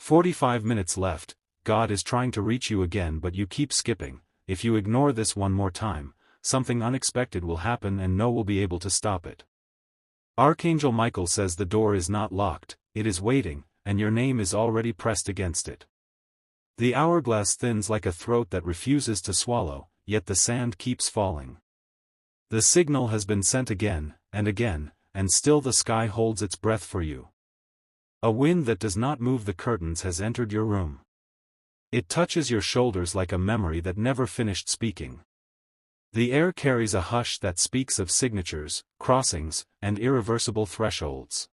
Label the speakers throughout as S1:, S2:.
S1: 45 minutes left. God is trying to reach you again, but you keep skipping. If you ignore this one more time, something unexpected will happen and no one will be able to stop it. Archangel Michael says the door is not locked, it is waiting, and your name is already pressed against it. The hourglass thins like a throat that refuses to swallow, yet the sand keeps falling. The signal has been sent again, and still the sky holds its breath for you. A wind that does not move the curtains has entered your room. It touches your shoulders like a memory that never finished speaking. The air carries a hush that speaks of signatures, crossings, and irreversible thresholds.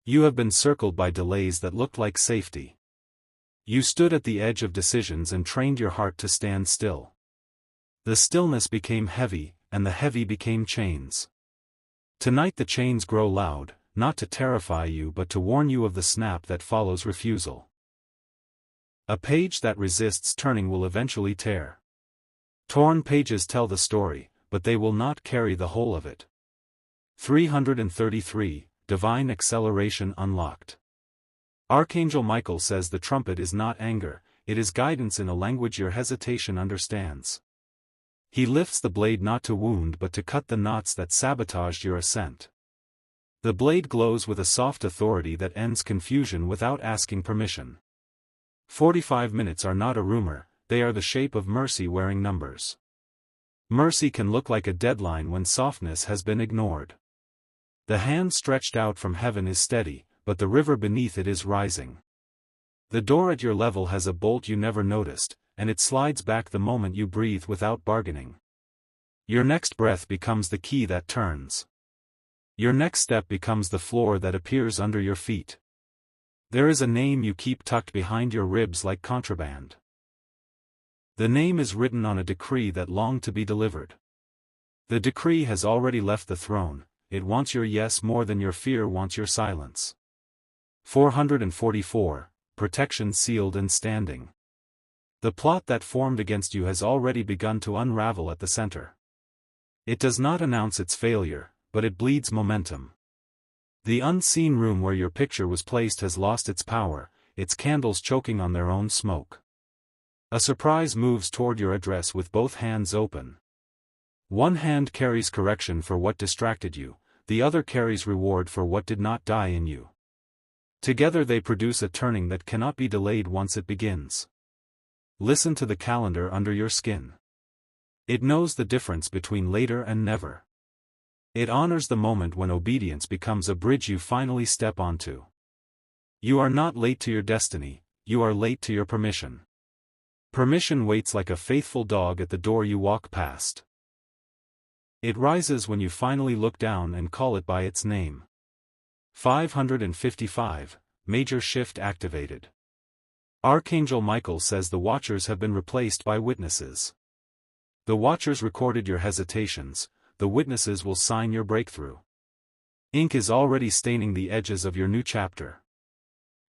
S1: You have been circled by delays that looked like safety. You stood at the edge of decisions and trained your heart to stand still. The stillness became heavy, and the heavy became chains. Tonight the chains grow loud, not to terrify you but to warn you of the snap that follows refusal. A page that resists turning will eventually tear. Torn pages tell the story, but they will not carry the whole of it. 333, Divine Acceleration Unlocked. Archangel Michael says the trumpet is not anger, it is guidance in a language your hesitation understands. He lifts the blade not to wound but to cut the knots that sabotaged your ascent. The blade glows with a soft authority that ends confusion without asking permission. 45 minutes are not a rumor, they are the shape of mercy wearing numbers. Mercy can look like a deadline when softness has been ignored. The hand stretched out from heaven is steady, but the river beneath it is rising. The door at your level has a bolt you never noticed, and it slides back the moment you breathe without bargaining. Your next breath becomes the key that turns. Your next step becomes the floor that appears under your feet. There is a name you keep tucked behind your ribs like contraband. The name is written on a decree that longed to be delivered. The decree has already left the throne, it wants your yes more than your fear wants your silence. 444, Protection sealed and standing. The plot that formed against you has already begun to unravel at the center. It does not announce its failure, but it bleeds momentum. The unseen room where your picture was placed has lost its power, its candles choking on their own smoke. A surprise moves toward your address with both hands open. One hand carries correction for what distracted you, the other carries reward for what did not die in you. Together they produce a turning that cannot be delayed once it begins. Listen to the calendar under your skin. It knows the difference between later and never. It honors the moment when obedience becomes a bridge you finally step onto. You are not late to your destiny, you are late to your permission. Permission waits like a faithful dog at the door you walk past. It rises when you finally look down and call it by its name. 555, Major Shift activated. Archangel Michael says the watchers have been replaced by witnesses. The watchers recorded your hesitations, the witnesses will sign your breakthrough. Ink is already staining the edges of your new chapter.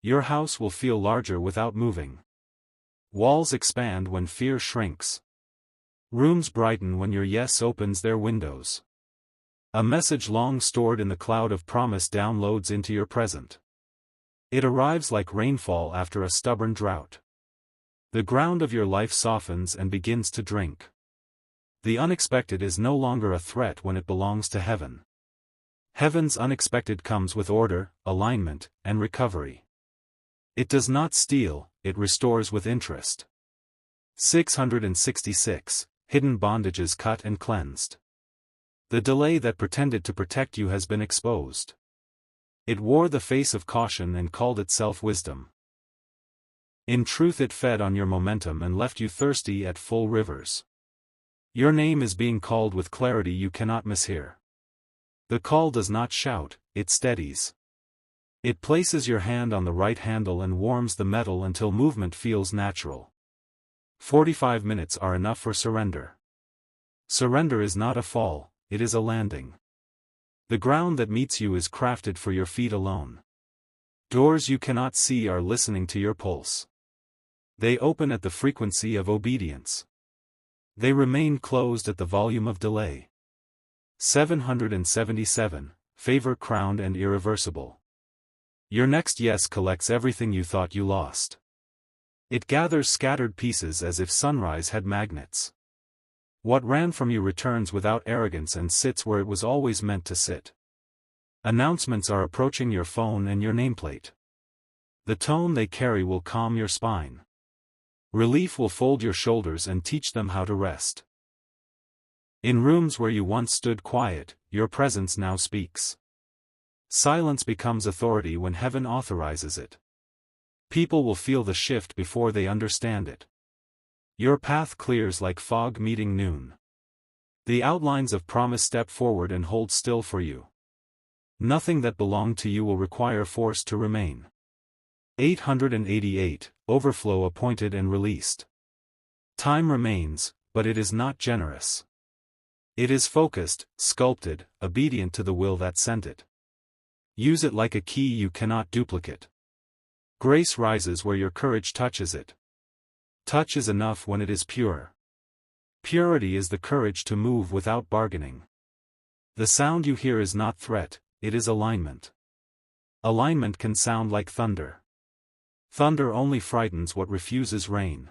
S1: Your house will feel larger without moving. Walls expand when fear shrinks. Rooms brighten when your yes opens their windows. A message long stored in the cloud of promise downloads into your present. It arrives like rainfall after a stubborn drought. The ground of your life softens and begins to drink. The unexpected is no longer a threat when it belongs to heaven. Heaven's unexpected comes with order, alignment, and recovery. It does not steal, it restores with interest. 666, Hidden bondages cut and cleansed. The delay that pretended to protect you has been exposed. It wore the face of caution and called itself wisdom. In truth it fed on your momentum and left you thirsty at full rivers. Your name is being called with clarity you cannot mishear. The call does not shout, it steadies. It places your hand on the right handle and warms the metal until movement feels natural. 45 minutes are enough for surrender. Surrender is not a fall, it is a landing. The ground that meets you is crafted for your feet alone. Doors you cannot see are listening to your pulse. They open at the frequency of obedience. They remain closed at the volume of delay. 777, Favor crowned and irreversible. Your next yes collects everything you thought you lost. It gathers scattered pieces as if sunrise had magnets. What ran from you returns without arrogance and sits where it was always meant to sit. Announcements are approaching your phone and your nameplate. The tone they carry will calm your spine. Relief will fold your shoulders and teach them how to rest. In rooms where you once stood quiet, your presence now speaks. Silence becomes authority when heaven authorizes it. People will feel the shift before they understand it. Your path clears like fog meeting noon. The outlines of promise step forward and hold still for you. Nothing that belonged to you will require force to remain. 888, overflow appointed and released. Time remains, but it is not generous. It is focused, sculpted, obedient to the will that sent it. Use it like a key you cannot duplicate. Grace rises where your courage touches it. Touch is enough when it is pure. Purity is the courage to move without bargaining. The sound you hear is not threat, it is alignment. Alignment can sound like thunder. Thunder only frightens what refuses rain.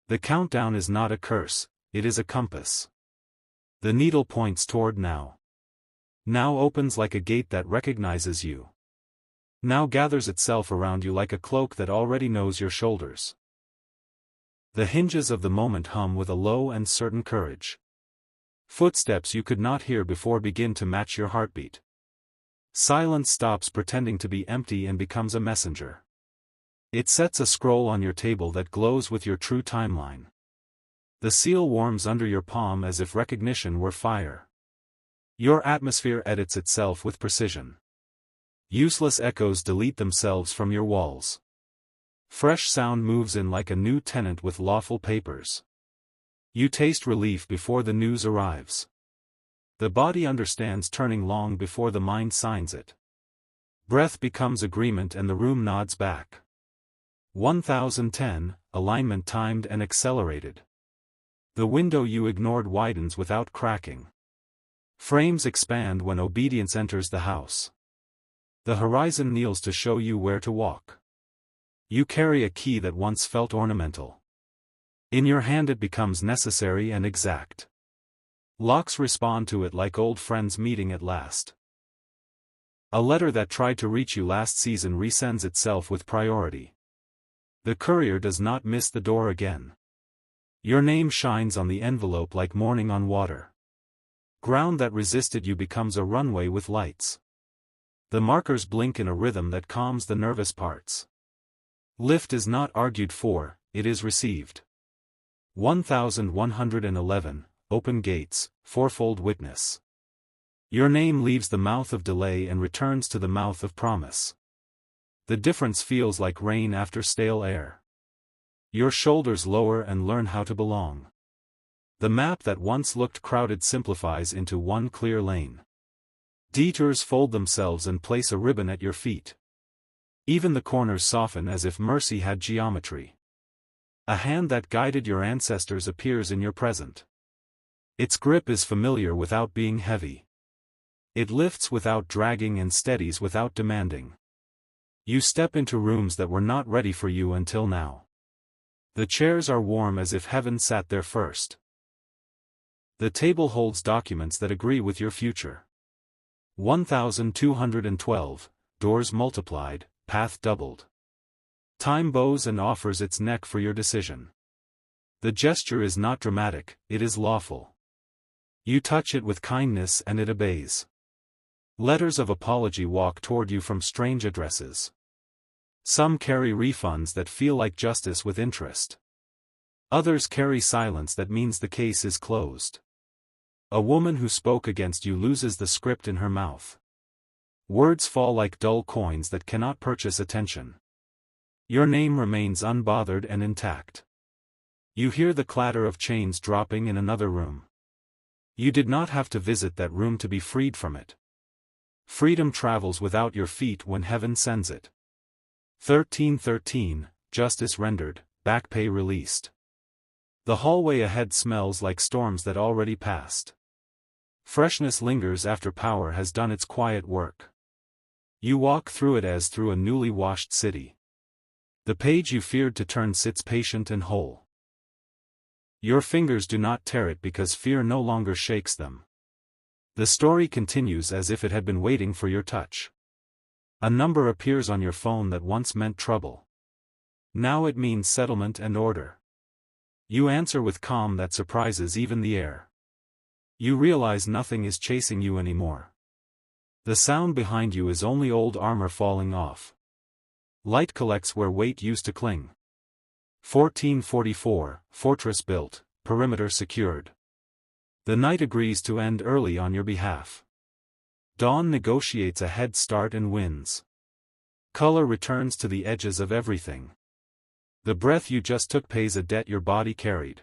S1: The countdown is not a curse, it is a compass. The needle points toward now. Now opens like a gate that recognizes you. Now gathers itself around you like a cloak that already knows your shoulders. The hinges of the moment hum with a low and certain courage. Footsteps you could not hear before begin to match your heartbeat. Silence stops pretending to be empty and becomes a messenger. It sets a scroll on your table that glows with your true timeline. The seal warms under your palm as if recognition were fire. Your atmosphere edits itself with precision. Useless echoes delete themselves from your walls. Fresh sound moves in like a new tenant with lawful papers. You taste relief before the news arrives. The body understands turning long before the mind signs it. Breath becomes agreement and the room nods back. 1010, alignment timed and accelerated. The window you ignored widens without cracking. Frames expand when obedience enters the house. The horizon kneels to show you where to walk. You carry a key that once felt ornamental. In your hand it becomes necessary and exact. Locks respond to it like old friends meeting at last. A letter that tried to reach you last season resends itself with priority. The courier does not miss the door again. Your name shines on the envelope like morning on water. Ground that resisted you becomes a runway with lights. The markers blink in a rhythm that calms the nervous parts. Lift is not argued for, it is received. 1111, open gates, fourfold witness. Your name leaves the mouth of delay and returns to the mouth of promise. The difference feels like rain after stale air. Your shoulders lower and learn how to belong. The map that once looked crowded simplifies into one clear lane. Detours fold themselves and place a ribbon at your feet. Even the corners soften as if mercy had geometry. A hand that guided your ancestors appears in your present. Its grip is familiar without being heavy. It lifts without dragging and steadies without demanding. You step into rooms that were not ready for you until now. The chairs are warm as if heaven sat there first. The table holds documents that agree with your future. 1212, doors multiplied, path doubled. Time bows and offers its neck for your decision. The gesture is not dramatic, it is lawful. You touch it with kindness and it obeys. Letters of apology walk toward you from strange addresses. Some carry refunds that feel like justice with interest. Others carry silence that means the case is closed. A woman who spoke against you loses the script in her mouth. Words fall like dull coins that cannot purchase attention. Your name remains unbothered and intact. You hear the clatter of chains dropping in another room. You did not have to visit that room to be freed from it. Freedom travels without your feet when heaven sends it. 1313, justice rendered, back pay released. The hallway ahead smells like storms that already passed. Freshness lingers after power has done its quiet work. You walk through it as through a newly washed city. The page you feared to turn sits patient and whole. Your fingers do not tear it because fear no longer shakes them. The story continues as if it had been waiting for your touch. A number appears on your phone that once meant trouble. Now it means settlement and order. You answer with calm that surprises even the air. You realize nothing is chasing you anymore. The sound behind you is only old armor falling off. Light collects where weight used to cling. 1444, fortress built, perimeter secured. The night agrees to end early on your behalf. Dawn negotiates a head start and wins. Color returns to the edges of everything. The breath you just took pays a debt your body carried.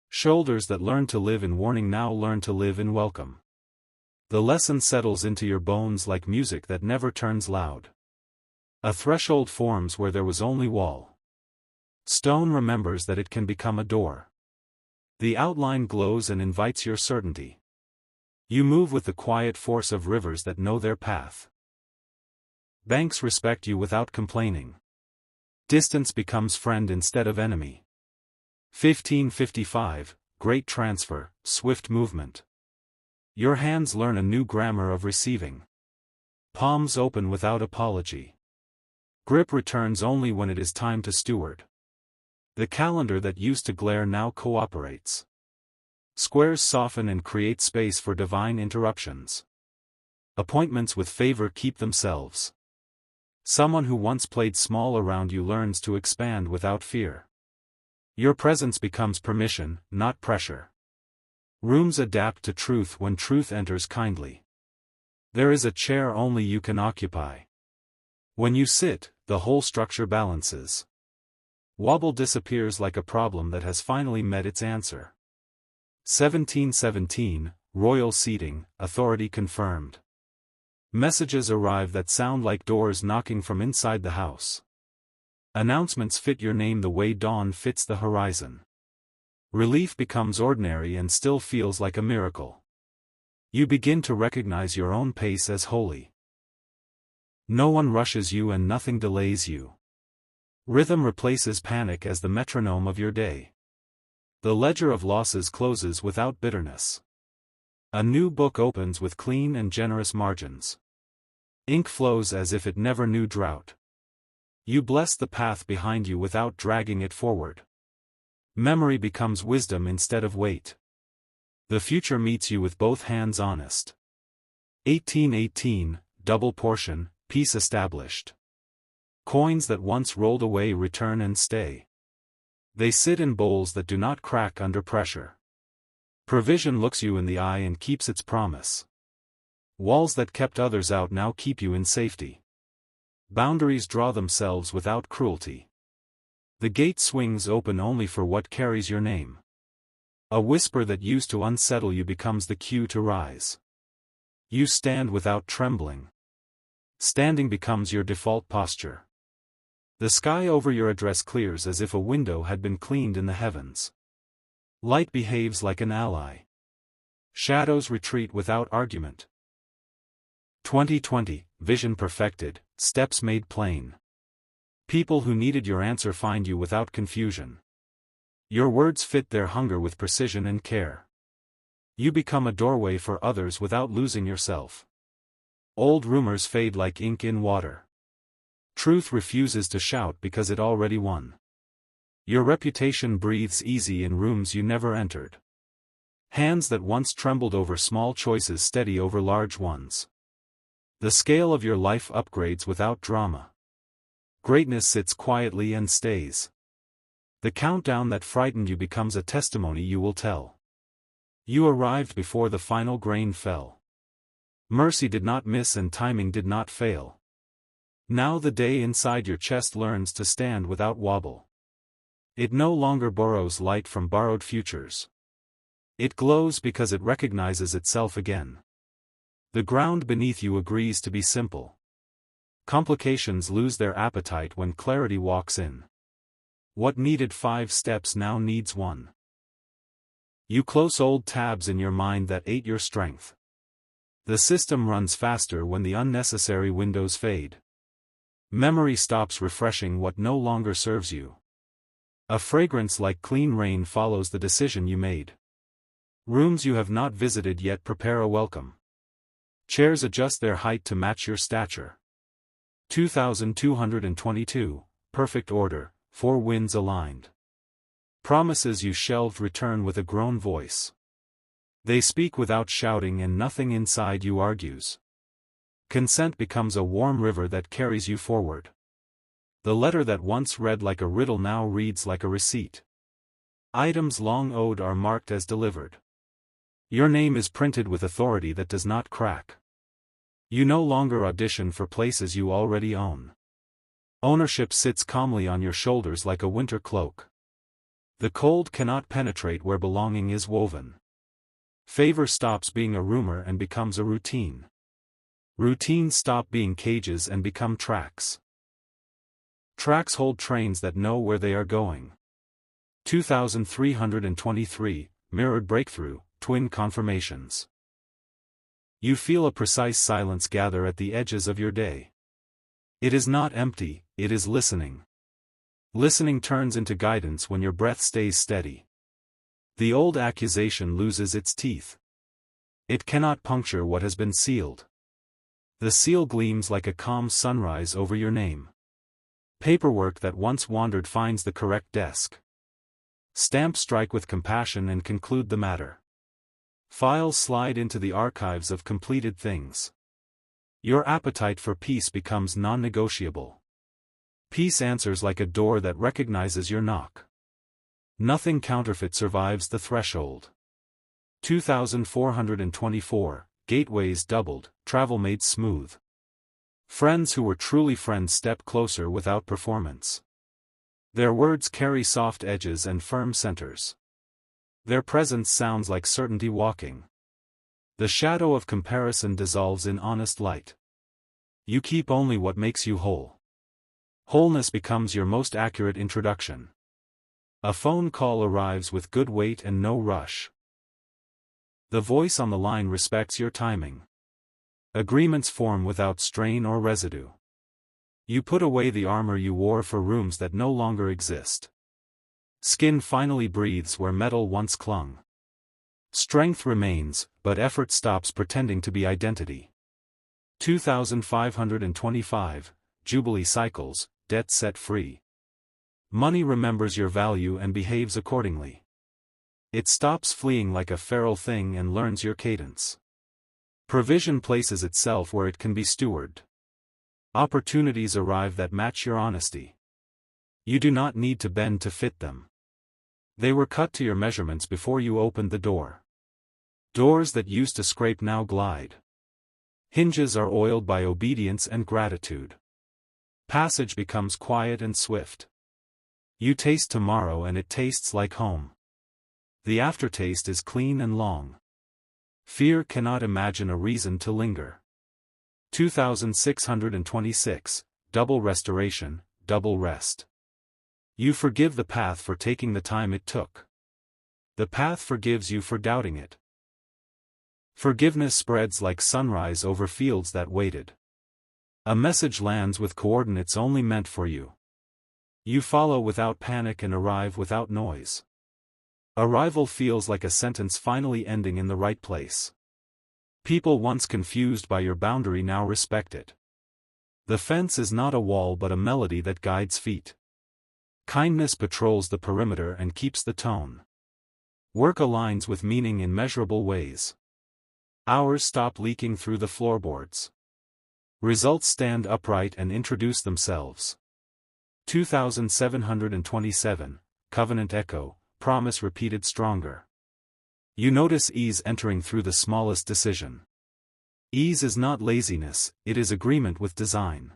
S1: Shoulders that learned to live in warning now learn to live in welcome. The lesson settles into your bones like music that never turns loud. A threshold forms where there was only wall. Stone remembers that it can become a door. The outline glows and invites your certainty. You move with the quiet force of rivers that know their path. Banks respect you without complaining. Distance becomes friend instead of enemy. 1555, great transfer, swift movement. Your hands learn a new grammar of receiving. Palms open without apology. Grip returns only when it is time to steward. The calendar that used to glare now cooperates. Squares soften and create space for divine interruptions. Appointments with favor keep themselves. Someone who once played small around you learns to expand without fear. Your presence becomes permission, not pressure. Rooms adapt to truth when truth enters kindly. There is a chair only you can occupy. When you sit, the whole structure balances. Wobble disappears like a problem that has finally met its answer. 1717, royal seating, authority confirmed. Messages arrive that sound like doors knocking from inside the house. Announcements fit your name the way dawn fits the horizon. Relief becomes ordinary and still feels like a miracle. You begin to recognize your own pace as holy. No one rushes you and nothing delays you. Rhythm replaces panic as the metronome of your day. The ledger of losses closes without bitterness. A new book opens with clean and generous margins. Ink flows as if it never knew drought. You bless the path behind you without dragging it forward. Memory becomes wisdom instead of weight. The future meets you with both hands honest. 1818, double portion, peace established. Coins that once rolled away return and stay. They sit in bowls that do not crack under pressure. Provision looks you in the eye and keeps its promise. Walls that kept others out now keep you in safety. Boundaries draw themselves without cruelty. The gate swings open only for what carries your name. A whisper that used to unsettle you becomes the cue to rise. You stand without trembling. Standing becomes your default posture. The sky over your address clears as if a window had been cleaned in the heavens. Light behaves like an ally. Shadows retreat without argument. 2020, vision perfected, steps made plain. People who needed your answer find you without confusion. Your words fit their hunger with precision and care. You become a doorway for others without losing yourself. Old rumors fade like ink in water. Truth refuses to shout because it already won. Your reputation breathes easy in rooms you never entered. Hands that once trembled over small choices steady over large ones. The scale of your life upgrades without drama. Greatness sits quietly and stays. The countdown that frightened you becomes a testimony you will tell. You arrived before the final grain fell. Mercy did not miss and timing did not fail. Now the day inside your chest learns to stand without wobble. It no longer borrows light from borrowed futures. It glows because it recognizes itself again. The ground beneath you agrees to be simple. Complications lose their appetite when clarity walks in. What needed 5 steps now needs 1. You close old tabs in your mind that ate your strength. The system runs faster when the unnecessary windows fade. Memory stops refreshing what no longer serves you. A fragrance like clean rain follows the decision you made. Rooms you have not visited yet prepare a welcome. Chairs adjust their height to match your stature. 2222, perfect order, 4 winds aligned. Promises you shelved return with a grown voice. They speak without shouting and nothing inside you argues. Consent becomes a warm river that carries you forward. The letter that once read like a riddle now reads like a receipt. Items long owed are marked as delivered. Your name is printed with authority that does not crack. You no longer audition for places you already own. Ownership sits calmly on your shoulders like a winter cloak. The cold cannot penetrate where belonging is woven. Favor stops being a rumor and becomes a routine. Routines stop being cages and become tracks. Tracks hold trains that know where they are going. 2323, mirrored breakthrough, twin confirmations. You feel a precise silence gather at the edges of your day. It is not empty, it is listening. Listening turns into guidance when your breath stays steady. The old accusation loses its teeth. It cannot puncture what has been sealed. The seal gleams like a calm sunrise over your name. Paperwork that once wandered finds the correct desk. Stamps strike with compassion and conclude the matter. Files slide into the archives of completed things. Your appetite for peace becomes non-negotiable. Peace answers like a door that recognizes your knock. Nothing counterfeit survives the threshold. 2424, gateways doubled, travel made smooth. Friends who were truly friends step closer without performance. Their words carry soft edges and firm centers. Their presence sounds like certainty walking. The shadow of comparison dissolves in honest light. You keep only what makes you whole. Wholeness becomes your most accurate introduction. A phone call arrives with good weight and no rush. The voice on the line respects your timing. Agreements form without strain or residue. You put away the armor you wore for rooms that no longer exist. Skin finally breathes where metal once clung. Strength remains, but effort stops pretending to be identity. 2525, Jubilee cycles, debt set free. Money remembers your value and behaves accordingly. It stops fleeing like a feral thing and learns your cadence. Provision places itself where it can be stewarded. Opportunities arrive that match your honesty. You do not need to bend to fit them. They were cut to your measurements before you opened the door. Doors that used to scrape now glide. Hinges are oiled by obedience and gratitude. Passage becomes quiet and swift. You taste tomorrow and it tastes like home. The aftertaste is clean and long. Fear cannot imagine a reason to linger. 2626, double restoration, double rest. You forgive the path for taking the time it took. The path forgives you for doubting it. Forgiveness spreads like sunrise over fields that waited. A message lands with coordinates only meant for you. You follow without panic and arrive without noise. Arrival feels like a sentence finally ending in the right place. People once confused by your boundary now respect it. The fence is not a wall but a melody that guides feet. Kindness patrols the perimeter and keeps the tone. Work aligns with meaning in measurable ways. Hours stop leaking through the floorboards. Results stand upright and introduce themselves. 2727, Covenant Echo, promise repeated stronger. You notice ease entering through the smallest decision. Ease is not laziness, it is agreement with design.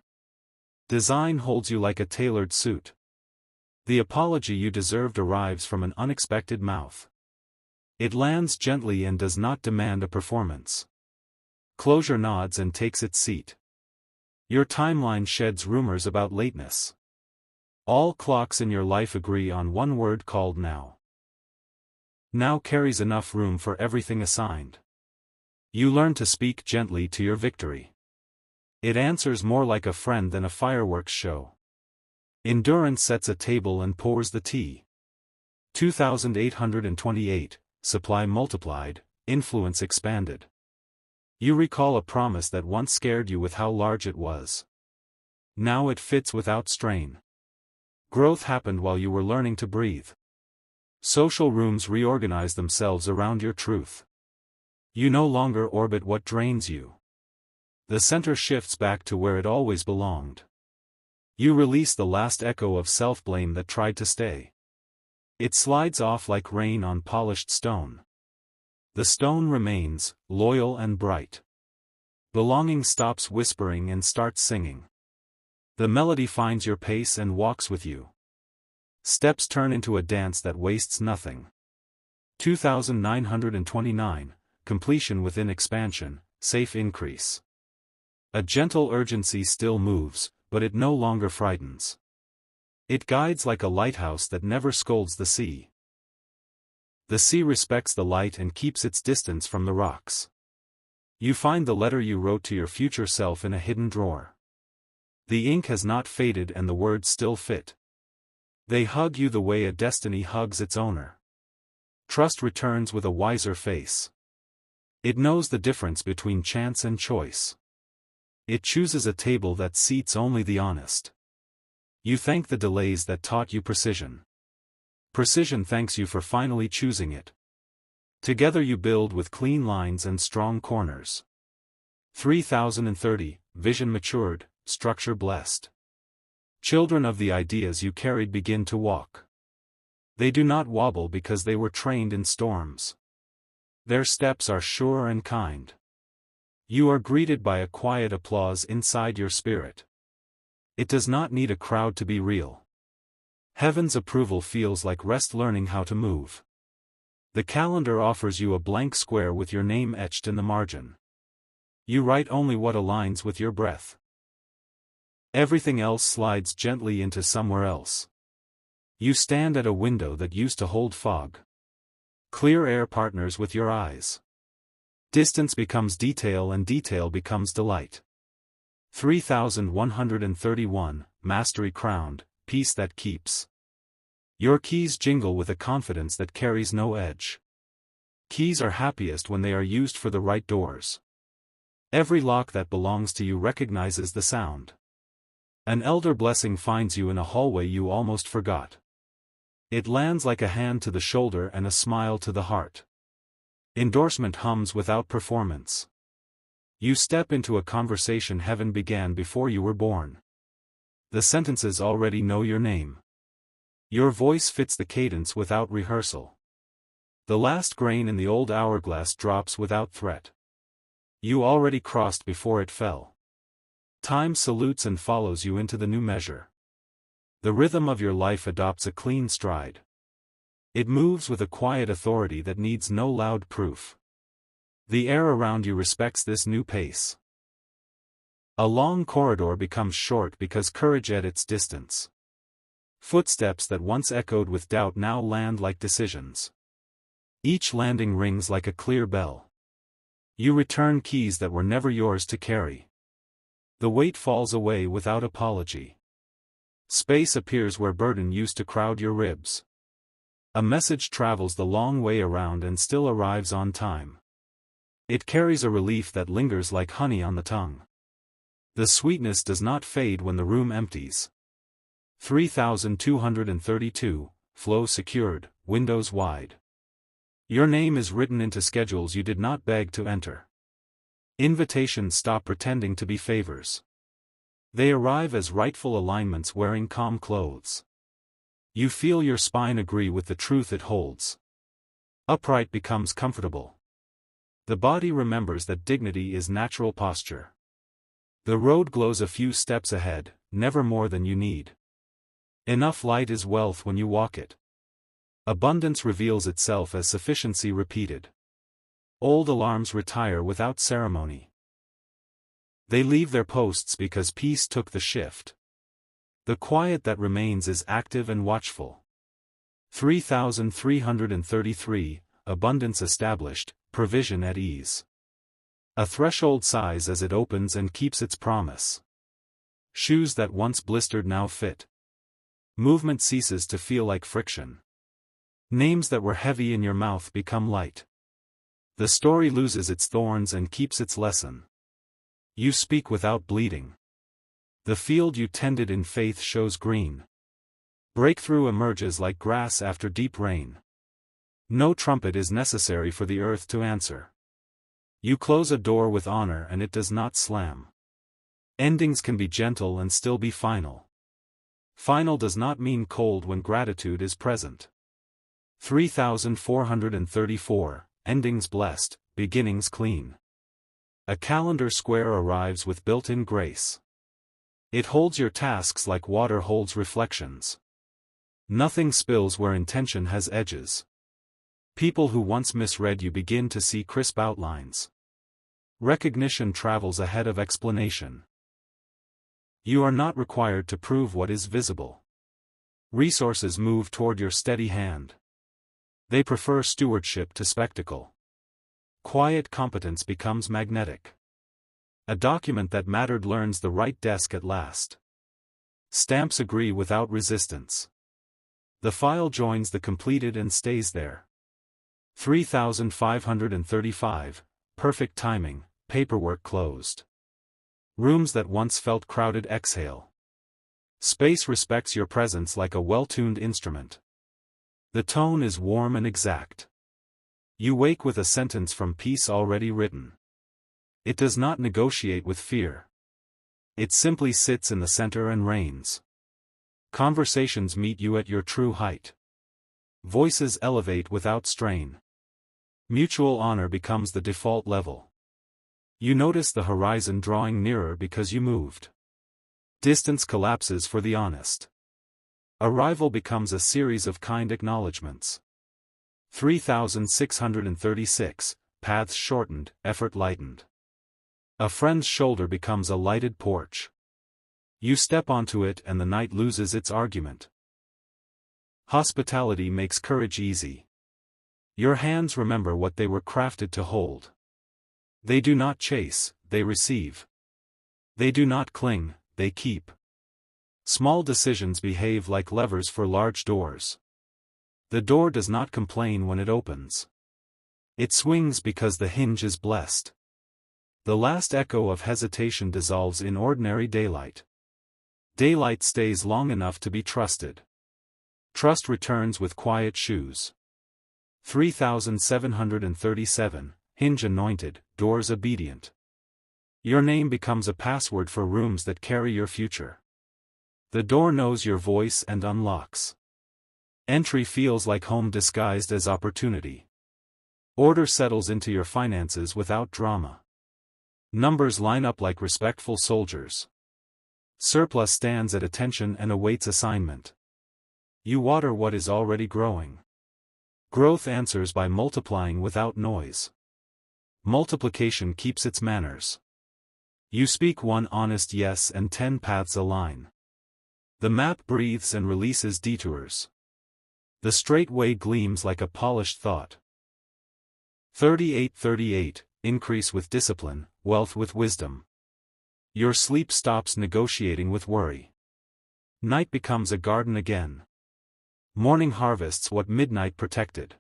S1: Design holds you like a tailored suit. The apology you deserved arrives from an unexpected mouth. It lands gently and does not demand a performance. Closure nods and takes its seat. Your timeline sheds rumors about lateness. All clocks in your life agree on one word called now. Now carries enough room for everything assigned. You learn to speak gently to your victory. It answers more like a friend than a fireworks show. Endurance sets a table and pours the tea. 2828, supply multiplied, influence expanded. You recall a promise that once scared you with how large it was. Now it fits without strain. Growth happened while you were learning to breathe. Social rooms reorganize themselves around your truth. You no longer orbit what drains you. The center shifts back to where it always belonged. You release the last echo of self-blame that tried to stay. It slides off like rain on polished stone. The stone remains, loyal and bright. Belonging stops whispering and starts singing. The melody finds your pace and walks with you. Steps turn into a dance that wastes nothing. 2929, completion within expansion, safe increase. A gentle urgency still moves, but it no longer frightens. It guides like a lighthouse that never scolds the sea. The sea respects the light and keeps its distance from the rocks. You find the letter you wrote to your future self in a hidden drawer. The ink has not faded and the words still fit. They hug you the way a destiny hugs its owner. Trust returns with a wiser face. It knows the difference between chance and choice. It chooses a table that seats only the honest. You thank the delays that taught you precision. Precision thanks you for finally choosing it. Together you build with clean lines and strong corners. 3030, vision matured, structure blessed. Children of the ideas you carried begin to walk. They do not wobble because they were trained in storms. Their steps are sure and kind. You are greeted by a quiet applause inside your spirit. It does not need a crowd to be real. Heaven's approval feels like rest learning how to move. The calendar offers you a blank square with your name etched in the margin. You write only what aligns with your breath. Everything else slides gently into somewhere else. You stand at a window that used to hold fog. Clear air partners with your eyes. Distance becomes detail and detail becomes delight. 3131, mastery crowned, peace that keeps. Your keys jingle with a confidence that carries no edge. Keys are happiest when they are used for the right doors. Every lock that belongs to you recognizes the sound. An elder blessing finds you in a hallway you almost forgot. It lands like a hand to the shoulder and a smile to the heart. Endorsement hums without performance. You step into a conversation heaven began before you were born. The sentences already know your name. Your voice fits the cadence without rehearsal. The last grain in the old hourglass drops without threat. You already crossed before it fell. Time salutes and follows you into the new measure. The rhythm of your life adopts a clean stride. It moves with a quiet authority that needs no loud proof. The air around you respects this new pace. A long corridor becomes short because courage edits distance. Footsteps that once echoed with doubt now land like decisions. Each landing rings like a clear bell. You return keys that were never yours to carry. The weight falls away without apology. Space appears where burden used to crowd your ribs. A message travels the long way around and still arrives on time. It carries a relief that lingers like honey on the tongue. The sweetness does not fade when the room empties. 3232, flow secured, windows wide. Your name is written into schedules you did not beg to enter. Invitations stop pretending to be favors. They arrive as rightful alignments wearing calm clothes. You feel your spine agree with the truth it holds. Upright becomes comfortable. The body remembers that dignity is natural posture. The road glows a few steps ahead, never more than you need. Enough light is wealth when you walk it. Abundance reveals itself as sufficiency repeated. Old alarms retire without ceremony. They leave their posts because peace took the shift. The quiet that remains is active and watchful. 3333, abundance established, provision at ease. A threshold sighs as it opens and keeps its promise. Shoes that once blistered now fit. Movement ceases to feel like friction. Names that were heavy in your mouth become light. The story loses its thorns and keeps its lesson. You speak without bleeding. The field you tended in faith shows green. Breakthrough emerges like grass after deep rain. No trumpet is necessary for the earth to answer. You close a door with honor and it does not slam. Endings can be gentle and still be final. Final does not mean cold when gratitude is present. 3434, endings blessed, beginnings clean. A calendar square arrives with built-in grace. It holds your tasks like water holds reflections. Nothing spills where intention has edges. People who once misread you begin to see crisp outlines. Recognition travels ahead of explanation. You are not required to prove what is visible. Resources move toward your steady hand. They prefer stewardship to spectacle. Quiet competence becomes magnetic. A document that mattered learns the right desk at last. Stamps agree without resistance. The file joins the completed and stays there. 3535, perfect timing, paperwork closed. Rooms that once felt crowded exhale. Space respects your presence like a well-tuned instrument. The tone is warm and exact. You wake with a sentence from peace already written. It does not negotiate with fear. It simply sits in the center and reigns. Conversations meet you at your true height. Voices elevate without strain. Mutual honor becomes the default level. You notice the horizon drawing nearer because you moved. Distance collapses for the honest. Arrival becomes a series of kind acknowledgments. 3636, paths shortened, effort lightened. A friend's shoulder becomes a lighted porch. You step onto it and the night loses its argument. Hospitality makes courage easy. Your hands remember what they were crafted to hold. They do not chase, they receive. They do not cling, they keep. Small decisions behave like levers for large doors. The door does not complain when it opens. It swings because the hinge is blessed. The last echo of hesitation dissolves in ordinary daylight. Daylight stays long enough to be trusted. Trust returns with quiet shoes. 3737, hinge anointed, doors obedient. Your name becomes a password for rooms that carry your future. The door knows your voice and unlocks. Entry feels like home disguised as opportunity. Order settles into your finances without drama. Numbers line up like respectful soldiers. Surplus stands at attention and awaits assignment. You water what is already growing. Growth answers by multiplying without noise. Multiplication keeps its manners. You speak one honest yes and 10 paths align. The map breathes and releases detours. The straight way gleams like a polished thought. 3838, increase with discipline, wealth with wisdom. Your sleep stops negotiating with worry. Night becomes a garden again. Morning harvests what midnight protected.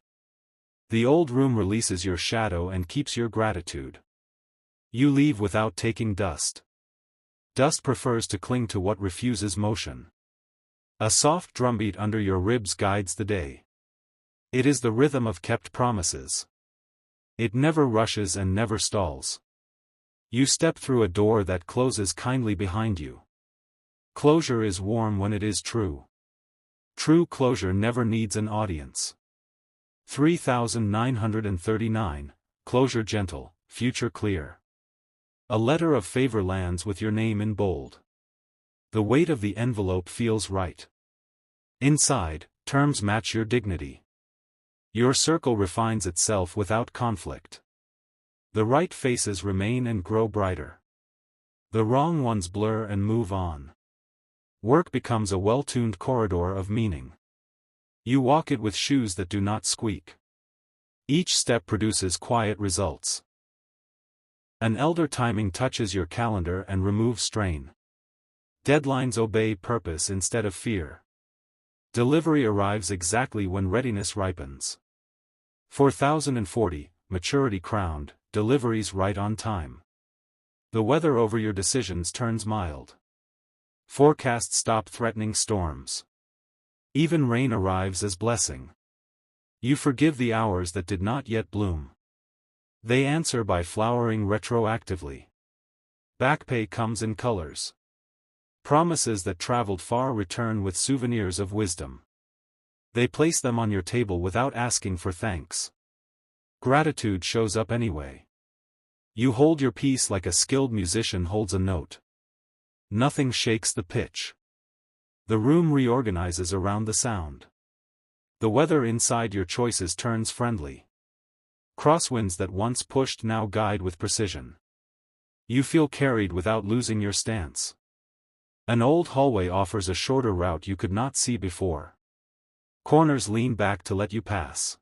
S1: The old room releases your shadow and keeps your gratitude. You leave without taking dust. Dust prefers to cling to what refuses motion. A soft drumbeat under your ribs guides the day. It is the rhythm of kept promises. It never rushes and never stalls. You step through a door that closes kindly behind you. Closure is warm when it is true. True closure never needs an audience. 3939, closure gentle, future clear. A letter of favor lands with your name in bold. The weight of the envelope feels right. Inside, terms match your dignity. Your circle refines itself without conflict. The right faces remain and grow brighter. The wrong ones blur and move on. Work becomes a well-tuned corridor of meaning. You walk it with shoes that do not squeak. Each step produces quiet results. An elder timing touches your calendar and removes strain. Deadlines obey purpose instead of fear. Delivery arrives exactly when readiness ripens. 4040, maturity crowned, deliveries right on time. The weather over your decisions turns mild. Forecasts stop threatening storms. Even rain arrives as blessing. You forgive the hours that did not yet bloom. They answer by flowering retroactively. Back pay comes in colors. Promises that traveled far return with souvenirs of wisdom. They place them on your table without asking for thanks. Gratitude shows up anyway. You hold your peace like a skilled musician holds a note. Nothing shakes the pitch. The room reorganizes around the sound. The weather inside your choices turns friendly. Crosswinds that once pushed now guide with precision. You feel carried without losing your stance. An old hallway offers a shorter route you could not see before. Corners lean back to let you pass.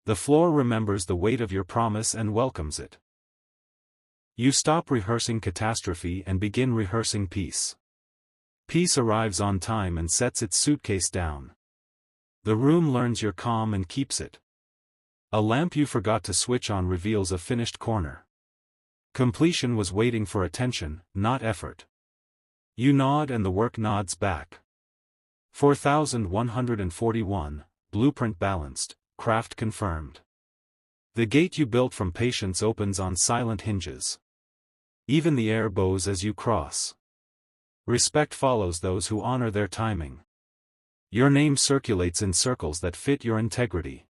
S1: The floor remembers the weight of your promise and welcomes it. You stop rehearsing catastrophe and begin rehearsing peace. Peace arrives on time and sets its suitcase down. The room learns you're calm and keeps it. A lamp you forgot to switch on reveals a finished corner. Completion was waiting for attention, not effort. You nod and the work nods back. 4141, blueprint balanced, craft confirmed. The gate you built from patience opens on silent hinges. Even the air bows as you cross. Respect follows those who honor their timing. Your name circulates in circles that fit your integrity.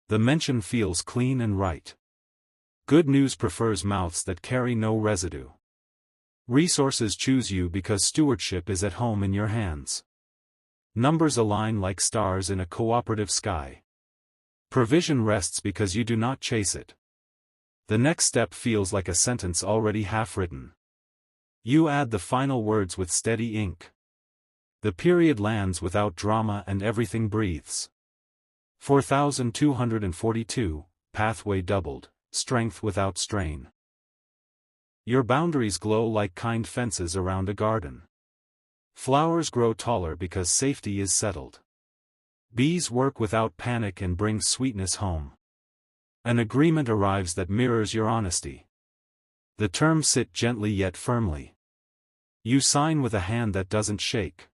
S1: The mention feels clean and right. Good news prefers mouths that carry no residue. Resources choose you because stewardship is at home in your hands. Numbers align like stars in a cooperative sky. Provision rests because you do not chase it. The next step feels like a sentence already half-written. You add the final words with steady ink. The period lands without drama and everything breathes. 4242, pathway doubled, strength without strain. Your boundaries glow like kind fences around a garden. Flowers grow taller because safety is settled. Bees work without panic and bring sweetness home. An agreement arrives that mirrors your honesty. The terms sit gently yet firmly. You sign with a hand that doesn't shake.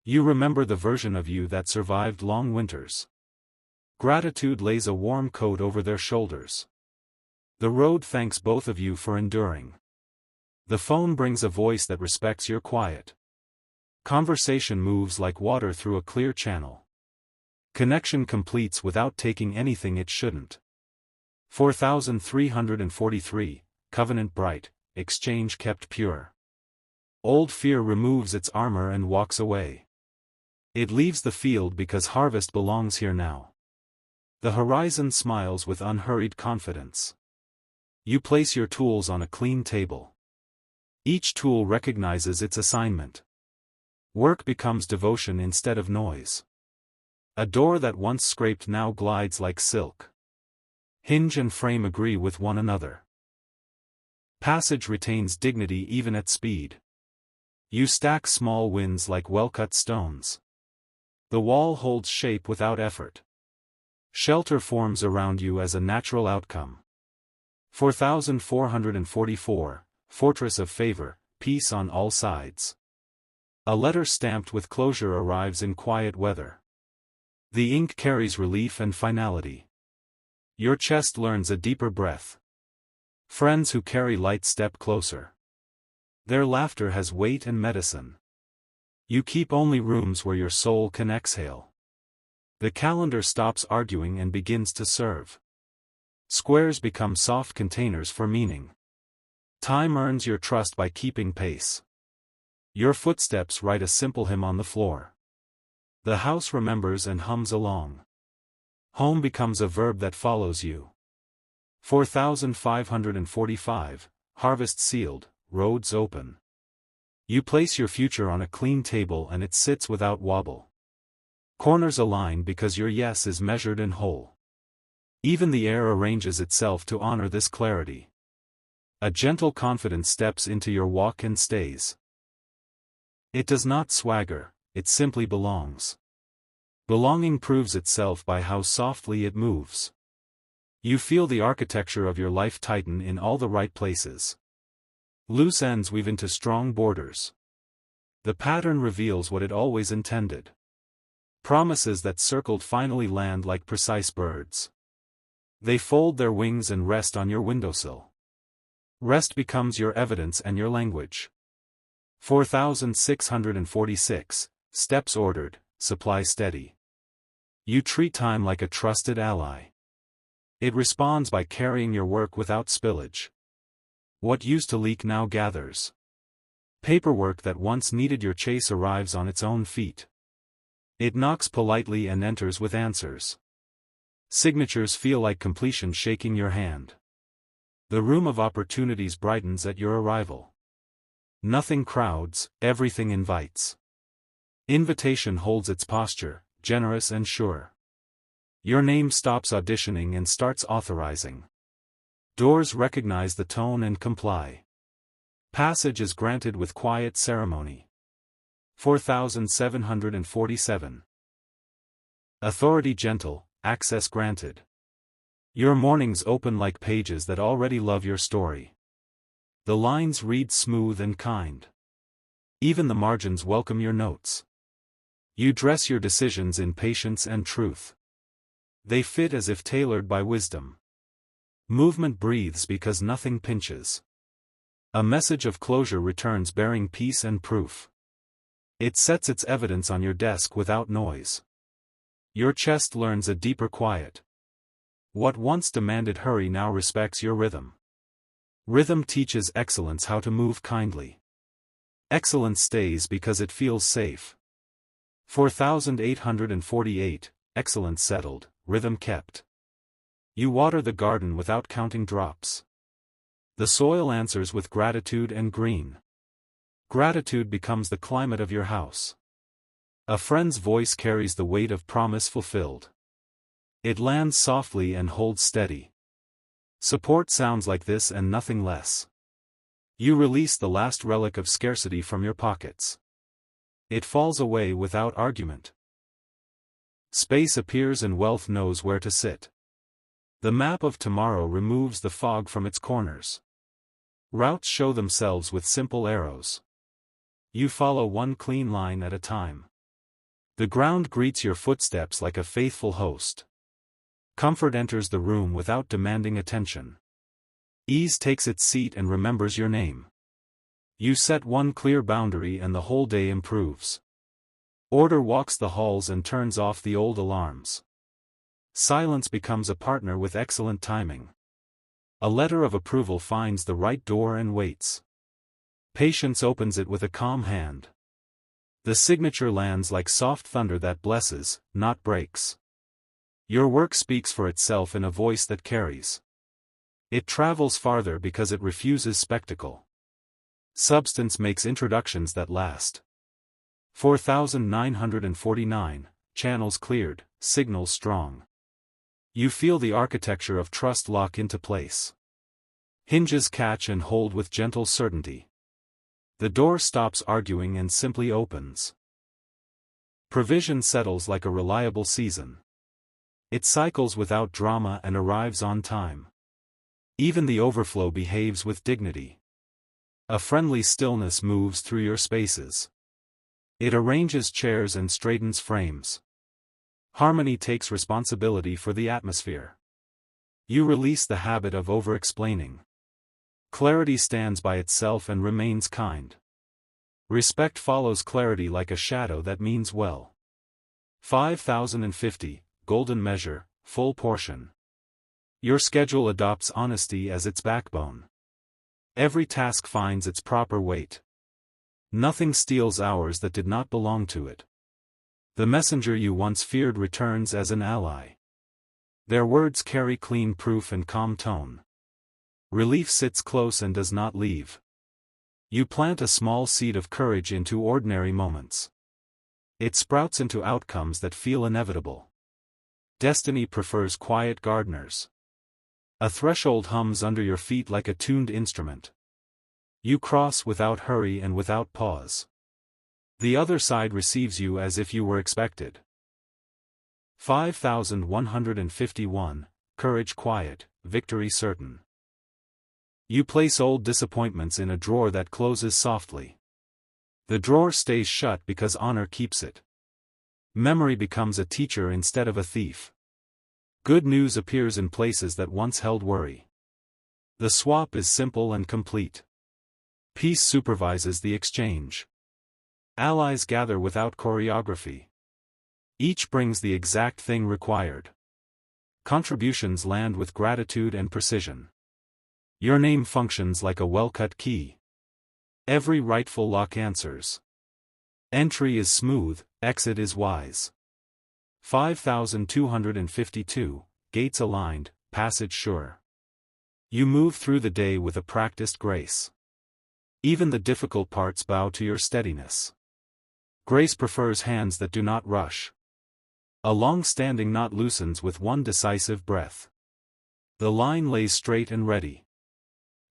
S1: You remember the version of you that survived long winters. Gratitude lays a warm coat over their shoulders. The road thanks both of you for enduring. The phone brings a voice that respects your quiet. Conversation moves like water through a clear channel. Connection completes without taking anything it shouldn't. 4343, covenant bright, exchange kept pure. Old fear removes its armor and walks away. It leaves the field because harvest belongs here now. The horizon smiles with unhurried confidence. You place your tools on a clean table. Each tool recognizes its assignment. Work becomes devotion instead of noise. A door that once scraped now glides like silk. Hinge and frame agree with one another. Passage retains dignity even at speed. You stack small wins like well-cut stones. The wall holds shape without effort. Shelter forms around you as a natural outcome. 4444, fortress of favor, peace on all sides. A letter stamped with closure arrives in quiet weather. The ink carries relief and finality. Your chest learns a deeper breath. Friends who carry light step closer. Their laughter has weight and medicine. You keep only rooms where your soul can exhale. The calendar stops arguing and begins to serve. Squares become soft containers for meaning. Time earns your trust by keeping pace. Your footsteps write a simple hymn on the floor. The house remembers and hums along. Home becomes a verb that follows you. 4545, harvest sealed, roads open. You place your future on a clean table and it sits without wobble. Corners align because your yes is measured and whole. Even the air arranges itself to honor this clarity. A gentle confidence steps into your walk and stays. It does not swagger, it simply belongs. Belonging proves itself by how softly it moves. You feel the architecture of your life tighten in all the right places. Loose ends weave into strong borders. The pattern reveals what it always intended. Promises that circled finally land like precise birds. They fold their wings and rest on your windowsill. Rest becomes your evidence and your language. 4646, steps ordered, supply steady. You treat time like a trusted ally. It responds by carrying your work without spillage. What used to leak now gathers. Paperwork that once needed your chase arrives on its own feet. It knocks politely and enters with answers. Signatures feel like completion shaking your hand. The room of opportunities brightens at your arrival. Nothing crowds, everything invites. Invitation holds its posture, generous and sure. Your name stops auditioning and starts authorizing. Doors recognize the tone and comply. Passage is granted with quiet ceremony. 4747. Authority gentle, access granted. Your mornings open like pages that already love your story. The lines read smooth and kind. Even the margins welcome your notes. You dress your decisions in patience and truth. They fit as if tailored by wisdom. Movement breathes because nothing pinches. A message of closure returns bearing peace and proof. It sets its evidence on your desk without noise. Your chest learns a deeper quiet. What once demanded hurry now respects your rhythm. Rhythm teaches excellence how to move kindly. Excellence stays because it feels safe. 4848, excellence settled, rhythm kept. You water the garden without counting drops. The soil answers with gratitude and green. Gratitude becomes the climate of your house. A friend's voice carries the weight of promise fulfilled. It lands softly and holds steady. Support sounds like this and nothing less. You release the last relic of scarcity from your pockets. It falls away without argument. Space appears and wealth knows where to sit. The map of tomorrow removes the fog from its corners. Routes show themselves with simple arrows. You follow one clean line at a time. The ground greets your footsteps like a faithful host. Comfort enters the room without demanding attention. Ease takes its seat and remembers your name. You set one clear boundary and the whole day improves. Order walks the halls and turns off the old alarms. Silence becomes a partner with excellent timing. A letter of approval finds the right door and waits. Patience opens it with a calm hand. The signature lands like soft thunder that blesses, not breaks. Your work speaks for itself in a voice that carries. It travels farther because it refuses spectacle. Substance makes introductions that last. 4949, channels cleared, signals strong. You feel the architecture of trust lock into place. Hinges catch and hold with gentle certainty. The door stops arguing and simply opens. Provision settles like a reliable season. It cycles without drama and arrives on time. Even the overflow behaves with dignity. A friendly stillness moves through your spaces. It arranges chairs and straightens frames. Harmony takes responsibility for the atmosphere. You release the habit of over-explaining. Clarity stands by itself and remains kind. Respect follows clarity like a shadow that means well. 5050, golden measure, full portion. Your schedule adopts honesty as its backbone. Every task finds its proper weight. Nothing steals hours that did not belong to it. The messenger you once feared returns as an ally. Their words carry clean proof and calm tone. Relief sits close and does not leave. You plant a small seed of courage into ordinary moments. It sprouts into outcomes that feel inevitable. Destiny prefers quiet gardeners. A threshold hums under your feet like a tuned instrument. You cross without hurry and without pause. The other side receives you as if you were expected. 5151, Courage quiet, victory certain. You place old disappointments in a drawer that closes softly. The drawer stays shut because honor keeps it. Memory becomes a teacher instead of a thief. Good news appears in places that once held worry. The swap is simple and complete. Peace supervises the exchange. Allies gather without choreography. Each brings the exact thing required. Contributions land with gratitude and precision. Your name functions like a well-cut key. Every rightful lock answers. Entry is smooth, exit is wise. 5252, gates aligned, passage sure. You move through the day with a practiced grace. Even the difficult parts bow to your steadiness. Grace prefers hands that do not rush. A long-standing knot loosens with one decisive breath. The line lays straight and ready.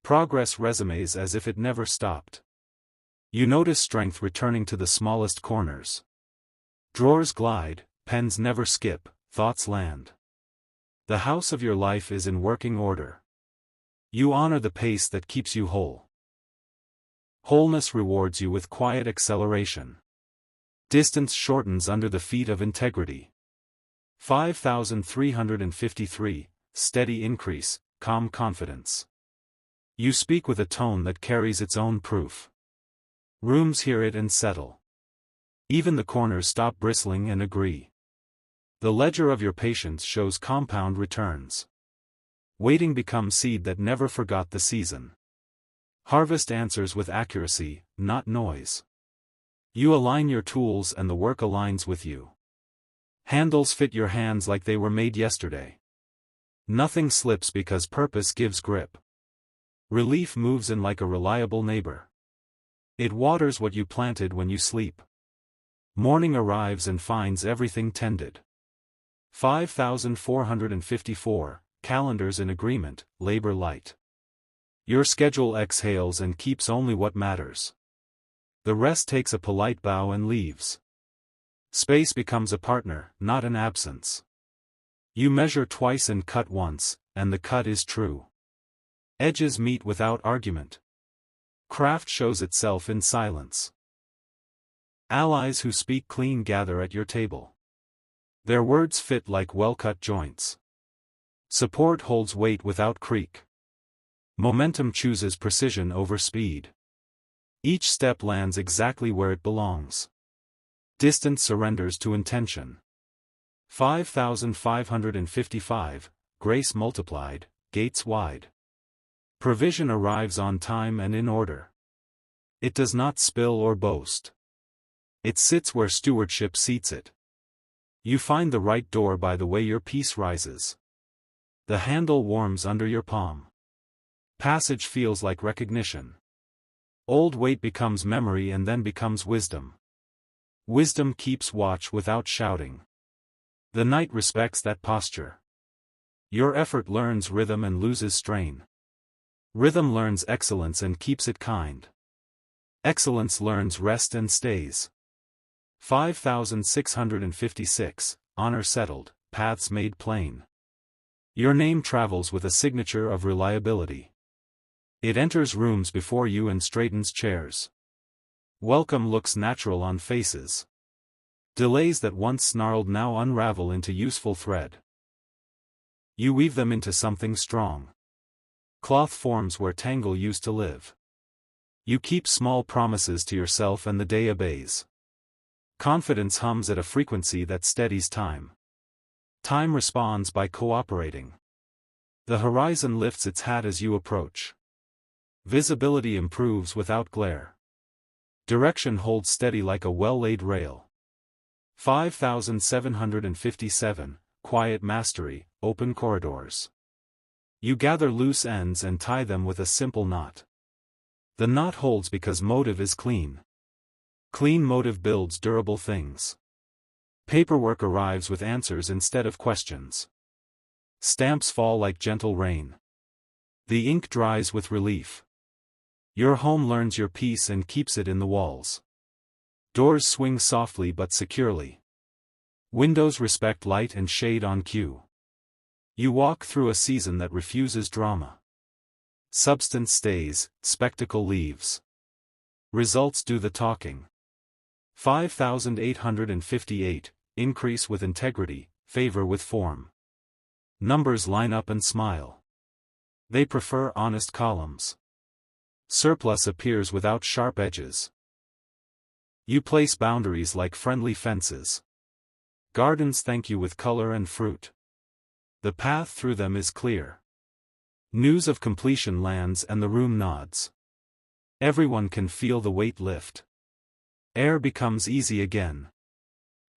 S1: Progress resumes as if it never stopped. You notice strength returning to the smallest corners. Drawers glide, pens never skip, thoughts land. The house of your life is in working order. You honor the pace that keeps you whole. Wholeness rewards you with quiet acceleration. Distance shortens under the feet of integrity. 5353, steady increase, calm confidence. You speak with a tone that carries its own proof. Rooms hear it and settle. Even the corners stop bristling and agree. The ledger of your patience shows compound returns. Waiting becomes seed that never forgot the season. Harvest answers with accuracy, not noise. You align your tools and the work aligns with you. Handles fit your hands like they were made yesterday. Nothing slips because purpose gives grip. Relief moves in like a reliable neighbor. It waters what you planted when you sleep. Morning arrives and finds everything tended. 5454, calendars in agreement, labor light. Your schedule exhales and keeps only what matters. The rest takes a polite bow and leaves. Space becomes a partner, not an absence. You measure twice and cut once, and the cut is true. Edges meet without argument. Craft shows itself in silence. Allies who speak clean gather at your table. Their words fit like well-cut joints. Support holds weight without creak. Momentum chooses precision over speed. Each step lands exactly where it belongs. Distance surrenders to intention. 5555, grace multiplied, gates wide. Provision arrives on time and in order. It does not spill or boast. It sits where stewardship seats it. You find the right door by the way your peace rises. The handle warms under your palm. Passage feels like recognition. Old weight becomes memory and then becomes wisdom. Wisdom keeps watch without shouting. The night respects that posture. Your effort learns rhythm and loses strain. Rhythm learns excellence and keeps it kind. Excellence learns rest and stays. 5656, honor settled, paths made plain. Your name travels with a signature of reliability. It enters rooms before you and straightens chairs. Welcome looks natural on faces. Delays that once snarled now unravel into useful thread. You weave them into something strong. Cloth forms where tangle used to live. You keep small promises to yourself and the day obeys. Confidence hums at a frequency that steadies time. Time responds by cooperating. The horizon lifts its hat as you approach. Visibility improves without glare. Direction holds steady like a well-laid rail. 5757, quiet mastery, open corridors. You gather loose ends and tie them with a simple knot. The knot holds because motive is clean. Clean motive builds durable things. Paperwork arrives with answers instead of questions. Stamps fall like gentle rain. The ink dries with relief. Your home learns your peace and keeps it in the walls. Doors swing softly but securely. Windows respect light and shade on cue. You walk through a season that refuses drama. Substance stays, spectacle leaves. Results do the talking. 5,858, increase with integrity, favor with form. Numbers line up and smile. They prefer honest columns. Surplus appears without sharp edges. You place boundaries like friendly fences. Gardens thank you with color and fruit. The path through them is clear. News of completion lands and the room nods. Everyone can feel the weight lift. Air becomes easy again.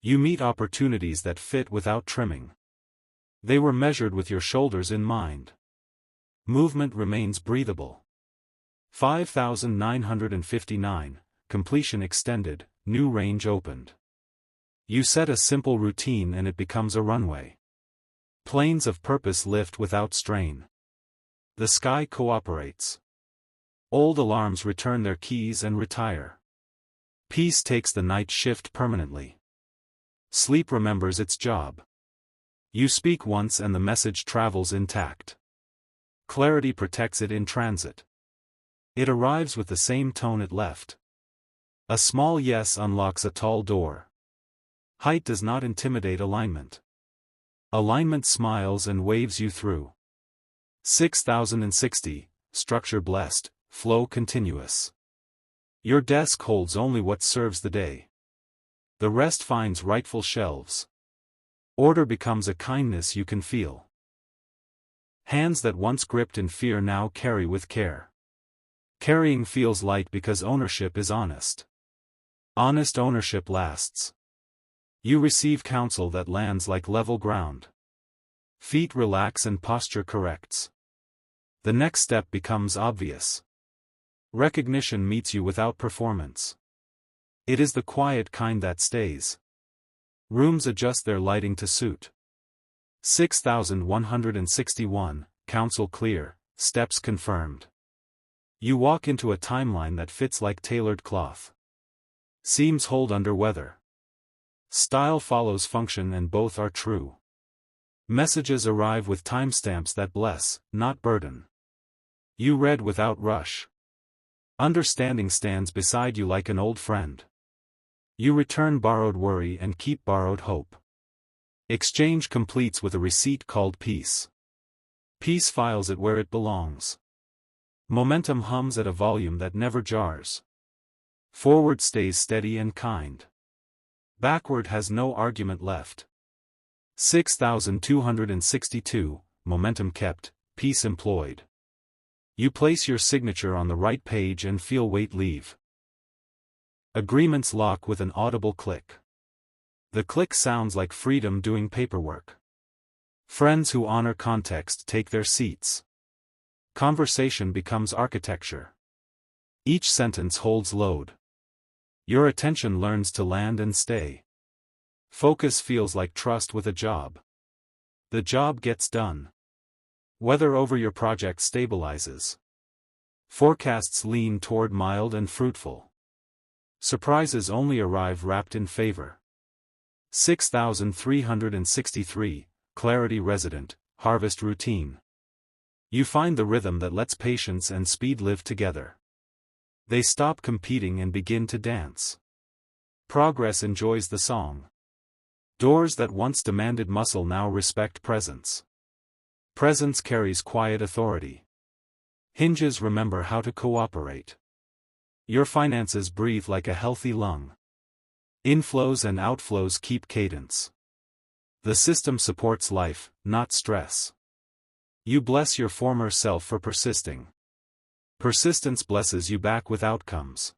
S1: You meet opportunities that fit without trimming. They were measured with your shoulders in mind. Movement remains breathable. 5,959, completion extended, new range opened. You set a simple routine and it becomes a runway. Planes of purpose lift without strain. The sky cooperates. Old alarms return their keys and retire. Peace takes the night shift permanently. Sleep remembers its job. You speak once and the message travels intact. Clarity protects it in transit. It arrives with the same tone it left. A small yes unlocks a tall door. Height does not intimidate alignment. Alignment smiles and waves you through. 6,060, structure blessed, flow continuous. Your desk holds only what serves the day. The rest finds rightful shelves. Order becomes a kindness you can feel. Hands that once gripped in fear now carry with care. Carrying feels light because ownership is honest. Honest ownership lasts. You receive counsel that lands like level ground. Feet relax and posture corrects. The next step becomes obvious. Recognition meets you without performance. It is the quiet kind that stays. Rooms adjust their lighting to suit. 6,161, counsel clear, steps confirmed. You walk into a timeline that fits like tailored cloth. Seams hold under weather. Style follows function and both are true. Messages arrive with timestamps that bless, not burden. You read without rush. Understanding stands beside you like an old friend. You return borrowed worry and keep borrowed hope. Exchange completes with a receipt called peace. Peace files it where it belongs. Momentum hums at a volume that never jars. Forward stays steady and kind. Backward has no argument left. 6,262, momentum kept, peace employed. You place your signature on the right page and feel weight leave. Agreements lock with an audible click. The click sounds like freedom doing paperwork. Friends who honor context take their seats. Conversation becomes architecture. Each sentence holds load. Your attention learns to land and stay. Focus feels like trust with a job. The job gets done. Weather over your project stabilizes. Forecasts lean toward mild and fruitful. Surprises only arrive wrapped in favor. 6,363, clarity resident, harvest routine. You find the rhythm that lets patience and speed live together. They stop competing and begin to dance. Progress enjoys the song. Doors that once demanded muscle now respect presence. Presence carries quiet authority. Hinges remember how to cooperate. Your finances breathe like a healthy lung. Inflows and outflows keep cadence. The system supports life, not stress. You bless your former self for persisting. Persistence blesses you back with outcomes.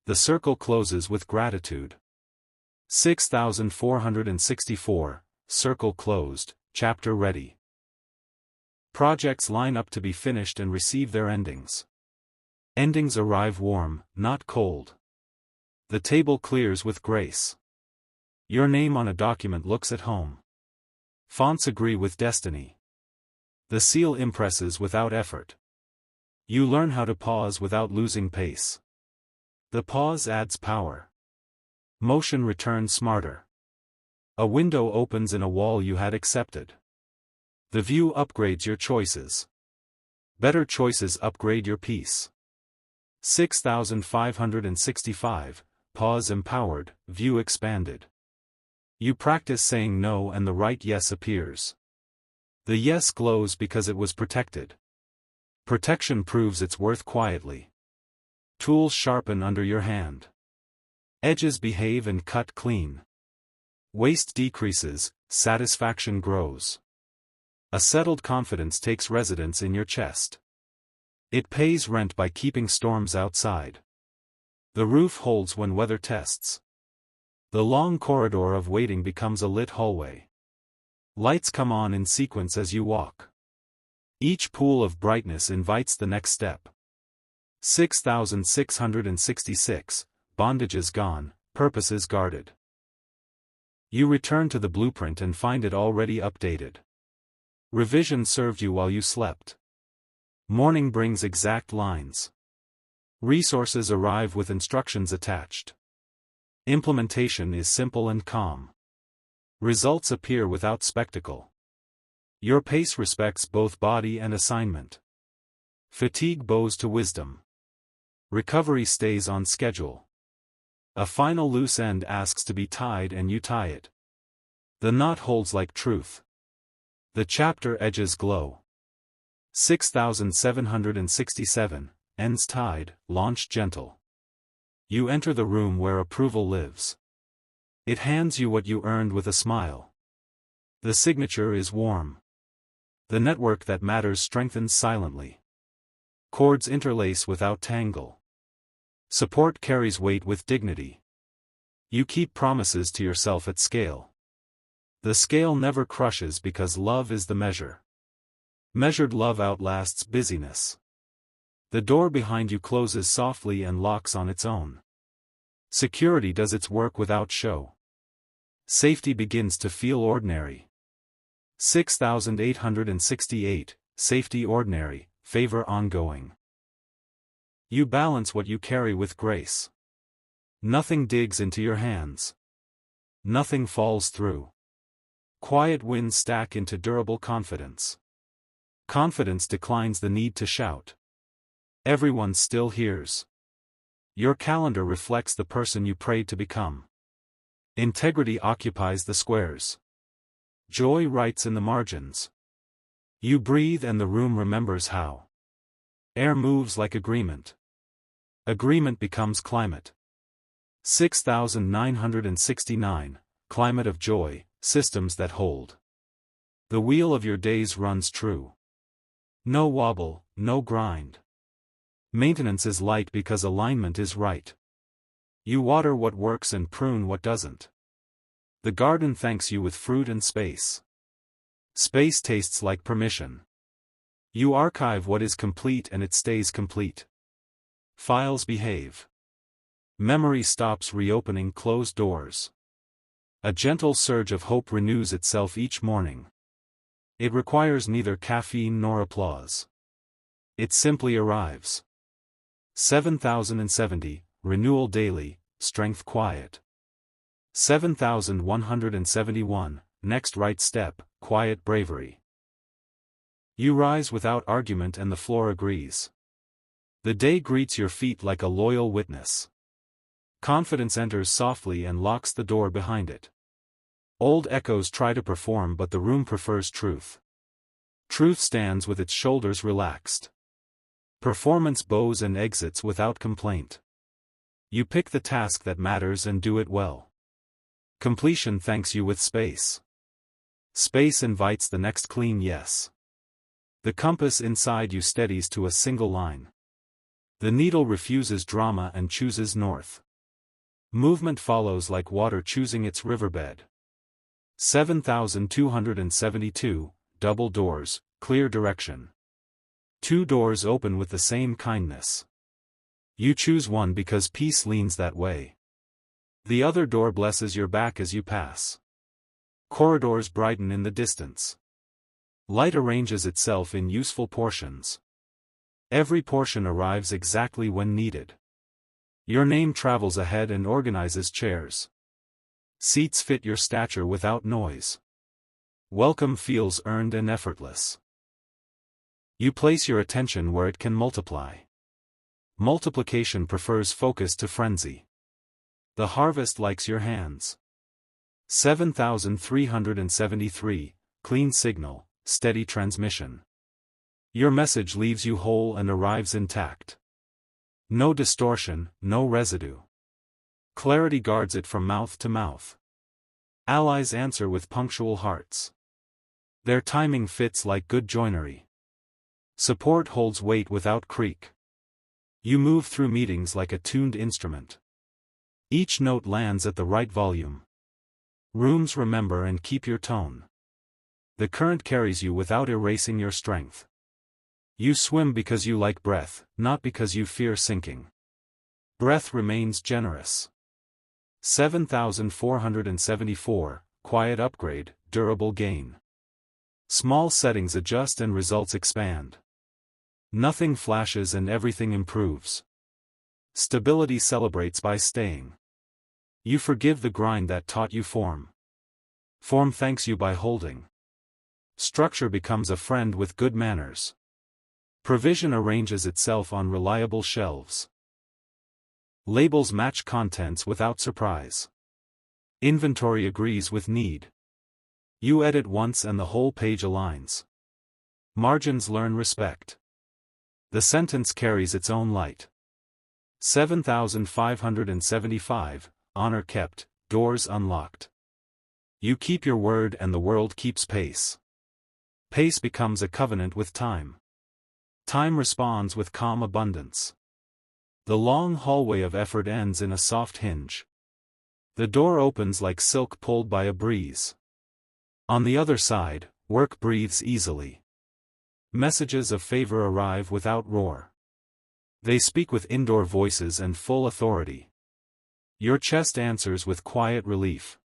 S1: The circle closes with gratitude. 6,464, circle closed, chapter ready. Projects line up to be finished and receive their endings. Endings arrive warm, not cold. The table clears with grace. Your name on a document looks at home. Fonts agree with destiny. The seal impresses without effort. You learn how to pause without losing pace. The pause adds power. Motion returns smarter. A window opens in a wall you had accepted. The view upgrades your choices. Better choices upgrade your peace. 6565, pause empowered, view expanded. You practice saying no and the right yes appears. The yes glows because it was protected. Protection proves its worth quietly. Tools sharpen under your hand. Edges behave and cut clean. Waste decreases, satisfaction grows. A settled confidence takes residence in your chest. It pays rent by keeping storms outside. The roof holds when weather tests. The long corridor of waiting becomes a lit hallway. Lights come on in sequence as you walk. Each pool of brightness invites the next step. 6666, bondage is gone, purpose is guarded. You return to the blueprint and find it already updated. Revision served you while you slept. Morning brings exact lines. Resources arrive with instructions attached. Implementation is simple and calm. Results appear without spectacle. Your pace respects both body and assignment. Fatigue bows to wisdom. Recovery stays on schedule. A final loose end asks to be tied and you tie it. The knot holds like truth. The chapter edges glow. 6767, ends tied, launch gentle. You enter the room where approval lives. It hands you what you earned with a smile. The signature is warm. The network that matters strengthens silently. Cords interlace without tangle. Support carries weight with dignity. You keep promises to yourself at scale. The scale never crushes because love is the measure. Measured love outlasts busyness. The door behind you closes softly and locks on its own. Security does its work without show. Safety begins to feel ordinary. 6868, safety ordinary, favor ongoing. You balance what you carry with grace. Nothing digs into your hands. Nothing falls through. Quiet wins stack into durable confidence. Confidence declines the need to shout. Everyone still hears. Your calendar reflects the person you prayed to become. Integrity occupies the squares. Joy writes in the margins. You breathe and the room remembers how. Air moves like agreement. Agreement becomes climate. 6969, climate of joy, systems that hold. The wheel of your days runs true. No wobble, no grind. Maintenance is light because alignment is right. You water what works and prune what doesn't. The garden thanks you with fruit and space. Space tastes like permission. You archive what is complete and it stays complete. Files behave. Memory stops reopening closed doors. A gentle surge of hope renews itself each morning. It requires neither caffeine nor applause. It simply arrives. 7070, renewal daily, strength quiet. 7171, next right step, quiet bravery. You rise without argument and the floor agrees. The day greets your feet like a loyal witness. Confidence enters softly and locks the door behind it. Old echoes try to perform but the room prefers truth. Truth stands with its shoulders relaxed. Performance bows and exits without complaint. You pick the task that matters and do it well. Completion thanks you with space. Space invites the next clean yes. The compass inside you steadies to a single line. The needle refuses drama and chooses north. Movement follows like water choosing its riverbed. 7272, double doors, clear direction. Two doors open with the same kindness. You choose one because peace leans that way. The other door blesses your back as you pass. Corridors brighten in the distance. Light arranges itself in useful portions. Every portion arrives exactly when needed. Your name travels ahead and organizes chairs. Seats fit your stature without noise. Welcome feels earned and effortless. You place your attention where it can multiply. Multiplication prefers focus to frenzy. The harvest likes your hands. 7373, clean signal, steady transmission. Your message leaves you whole and arrives intact. No distortion, no residue. Clarity guards it from mouth to mouth. Allies answer with punctual hearts. Their timing fits like good joinery. Support holds weight without creak. You move through meetings like a tuned instrument. Each note lands at the right volume. Rooms remember and keep your tone. The current carries you without erasing your strength. You swim because you like breath, not because you fear sinking. Breath remains generous. 7474, quiet upgrade, durable gain. Small settings adjust and results expand. Nothing flashes and everything improves. Stability celebrates by staying. You forgive the grind that taught you form. Form thanks you by holding. Structure becomes a friend with good manners. Provision arranges itself on reliable shelves. Labels match contents without surprise. Inventory agrees with need. You edit once and the whole page aligns. Margins learn respect. The sentence carries its own light. 7575, honor kept, doors unlocked. You keep your word and the world keeps pace. Pace becomes a covenant with time. Time responds with calm abundance. The long hallway of effort ends in a soft hinge. The door opens like silk pulled by a breeze. On the other side, work breathes easily. Messages of favor arrive without roar. They speak with indoor voices and full authority. Your chest answers with quiet relief.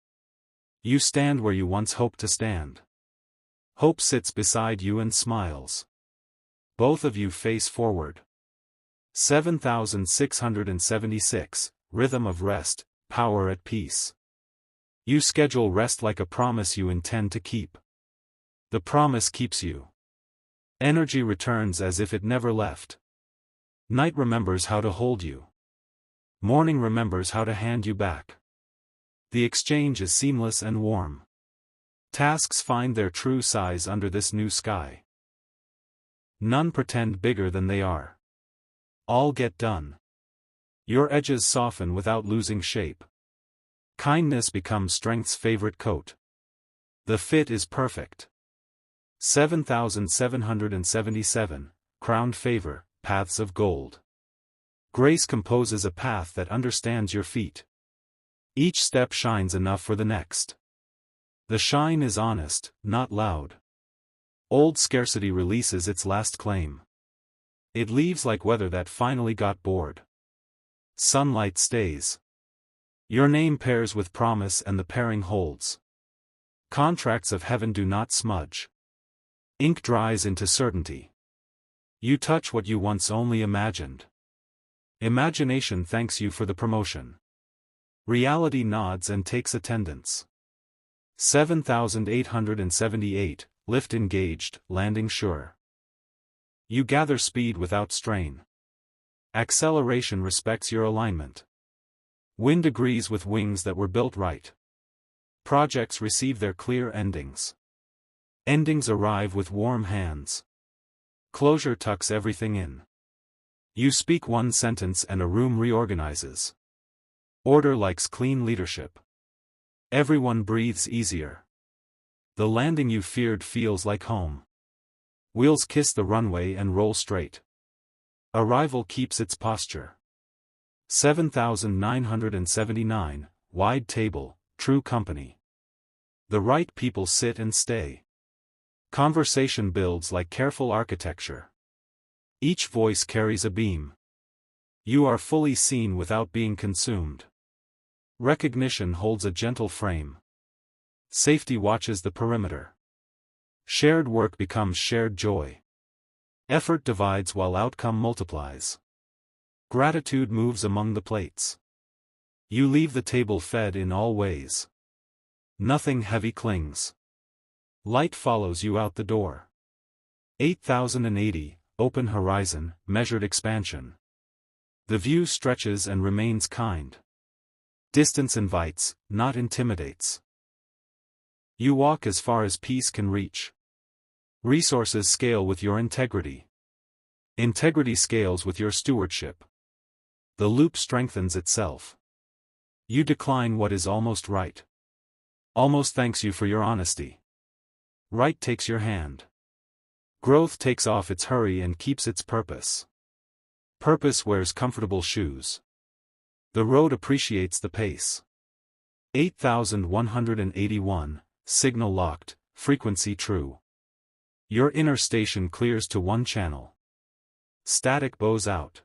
S1: You stand where you once hoped to stand. Hope sits beside you and smiles. Both of you face forward. 7676, rhythm of rest, power at peace. You schedule rest like a promise you intend to keep. The promise keeps you. Energy returns as if it never left. Night remembers how to hold you. Morning remembers how to hand you back. The exchange is seamless and warm. Tasks find their true size under this new sky. None pretend bigger than they are. All get done. Your edges soften without losing shape. Kindness becomes strength's favorite coat. The fit is perfect. 7777, crowned favor, paths of gold. Grace composes a path that understands your feet. Each step shines enough for the next. The shine is honest, not loud. Old scarcity releases its last claim. It leaves like weather that finally got bored. Sunlight stays. Your name pairs with promise and the pairing holds. Contracts of heaven do not smudge. Ink dries into certainty. You touch what you once only imagined. Imagination thanks you for the promotion. Reality nods and takes attendance. 7878, lift engaged, landing sure. You gather speed without strain. Acceleration respects your alignment. Wind agrees with wings that were built right. Projects receive their clear endings. Endings arrive with warm hands. Closure tucks everything in. You speak one sentence and a room reorganizes. Order likes clean leadership. Everyone breathes easier. The landing you feared feels like home. Wheels kiss the runway and roll straight. Arrival keeps its posture. 7979, wide table, true company. The right people sit and stay. Conversation builds like careful architecture. Each voice carries a beam. You are fully seen without being consumed. Recognition holds a gentle frame. Safety watches the perimeter. Shared work becomes shared joy. Effort divides while outcome multiplies. Gratitude moves among the plates. You leave the table fed in all ways. Nothing heavy clings. Light follows you out the door. 8080, open horizon, measured expansion. The view stretches and remains kind. Distance invites, not intimidates. You walk as far as peace can reach. Resources scale with your integrity. Integrity scales with your stewardship. The loop strengthens itself. You decline what is almost right. Almost thanks you for your honesty. Right takes your hand. Growth takes off its hurry and keeps its purpose. Purpose wears comfortable shoes. The road appreciates the pace. 8181, signal locked, frequency true. Your inner station clears to one channel. Static bows out.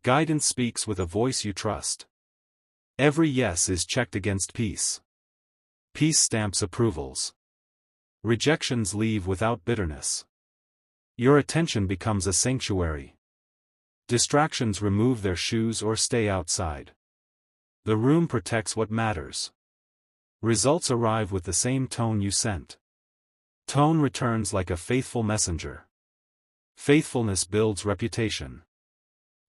S1: Guidance speaks with a voice you trust. Every yes is checked against peace. Peace stamps approvals. Rejections leave without bitterness. Your attention becomes a sanctuary. Distractions remove their shoes or stay outside. The room protects what matters. Results arrive with the same tone you sent. Tone returns like a faithful messenger. Faithfulness builds reputation.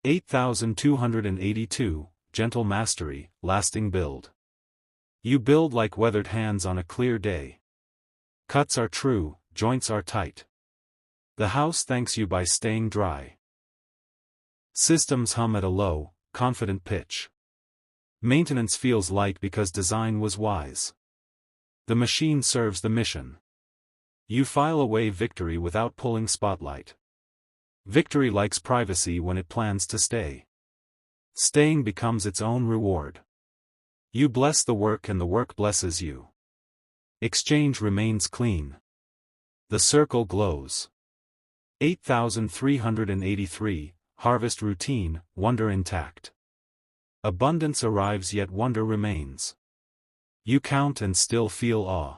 S1: 8282, gentle mastery, lasting build. You build like weathered hands on a clear day. Cuts are true, joints are tight. The house thanks you by staying dry. Systems hum at a low, confident pitch. Maintenance feels light because design was wise. The machine serves the mission. You file away victory without pulling spotlight. Victory likes privacy when it plans to stay. Staying becomes its own reward. You bless the work and the work blesses you. Exchange remains clean. The circle glows. 8383, harvest routine, wonder intact. Abundance arrives yet wonder remains. You count and still feel awe.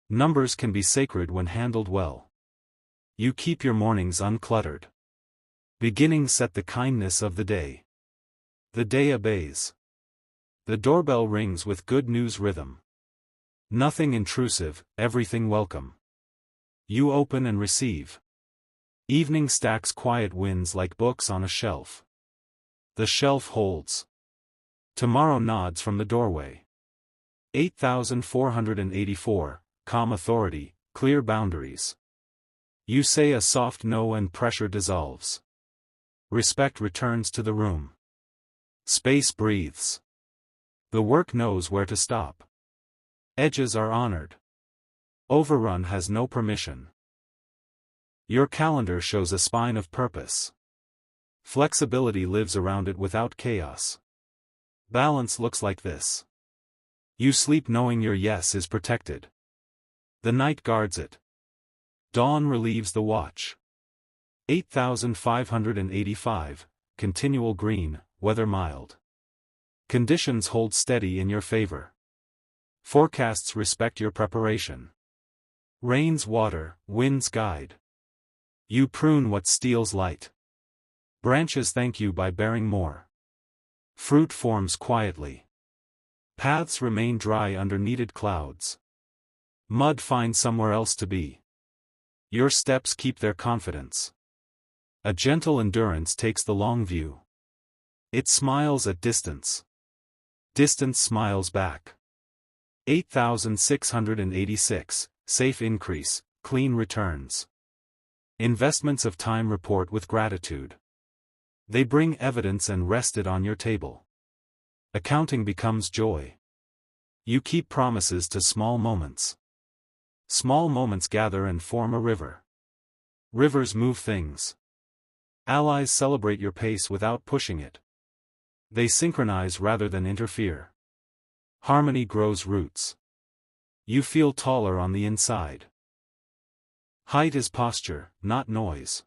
S1: Numbers can be sacred when handled well. You keep your mornings uncluttered. Beginnings set the kindness of the day. The day obeys. The doorbell rings with good news rhythm. Nothing intrusive, everything welcome. You open and receive. Evening stacks quiet wins like books on a shelf. The shelf holds. Tomorrow nods from the doorway. 8484, calm authority, clear boundaries. You say a soft no and pressure dissolves. Respect returns to the room. Space breathes. The work knows where to stop. Edges are honored. Overrun has no permission. Your calendar shows a spine of purpose. Flexibility lives around it without chaos. Balance looks like this. You sleep knowing your yes is protected. The night guards it. Dawn relieves the watch. 8585, continual green, weather mild. Conditions hold steady in your favor. Forecasts respect your preparation. Rains water, winds guide. You prune what steals light. Branches thank you by bearing more. Fruit forms quietly. Paths remain dry under needed clouds. Mud finds somewhere else to be. Your steps keep their confidence. A gentle endurance takes the long view. It smiles at distance. Distance smiles back. 8686, safe increase, clean returns. Investments of time report with gratitude. They bring evidence and rest it on your table. Accounting becomes joy. You keep promises to small moments. Small moments gather and form a river. Rivers move things. Allies celebrate your pace without pushing it. They synchronize rather than interfere. Harmony grows roots. You feel taller on the inside. Height is posture, not noise.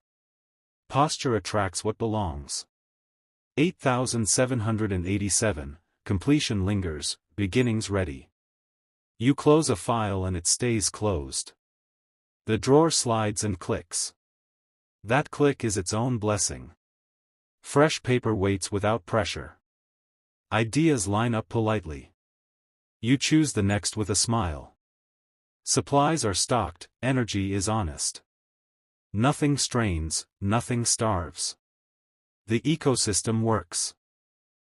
S1: Posture attracts what belongs. 8787, completion lingers, beginnings ready. You close a file and it stays closed. The drawer slides and clicks. That click is its own blessing. Fresh paper waits without pressure. Ideas line up politely. You choose the next with a smile. Supplies are stocked, energy is honest. Nothing strains, nothing starves. The ecosystem works.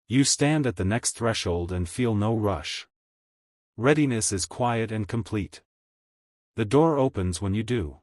S1: You stand at the next threshold and feel no rush. Readiness is quiet and complete. The door opens when you do.